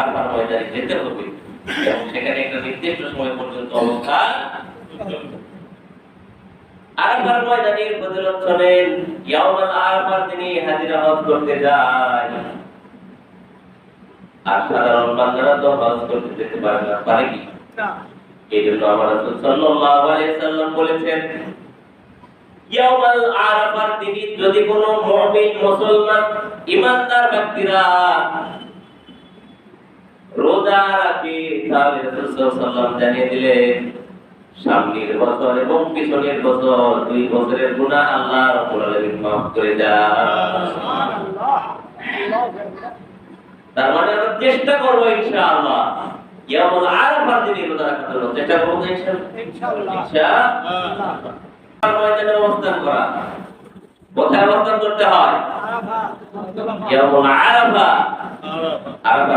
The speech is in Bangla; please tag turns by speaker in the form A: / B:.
A: আরাফার ময়দানে যেতে হবে এবং সেখানে একটা নির্দিষ্ট সময় পর্যন্ত অবস্থান করতে হবে। আরাফার ময়দানের ফজিলত শোনেন, ইয়াউমুল আরাফার দিনে হাজিরা হজ করতে যায়। আর সাধারণ বান্দারা তো হজ করতে যেতে পারে না, পারে কি? এই জন্য আমার রাসূল সাল্লাল্লাহু আলাইহি সাল্লাম বলেছেন, ইয়াউমুল আরাফার দিনে যদি কোনো মুমিন মুসলমান ঈমানদার ব্যক্তিরা রোজা রাখে, তাহলে রাসূল সাল্লাল্লাহু আলাইহি সাল্লাম জানিয়ে দিলেন সামনের বছর এবং পিছনের বছর 2 বছরের গুনাহ আল্লাহ রাব্বুল আলামিন মাফ করে দেন। সুবহানাল্লাহ। তার মানে আমরা চেষ্টা করব ইনশাআল্লাহ ইয়ামুল আরাফার দিনে রোজা রাখার জন্য চেষ্টা করব ইনশাআল্লাহ। ইনশাআল্লাহ। ময়দানে অবস্থান করা, কোথায় অবস্থান করতে হয়? আরাফা। ইয়ামুল আরাফা। আরাফা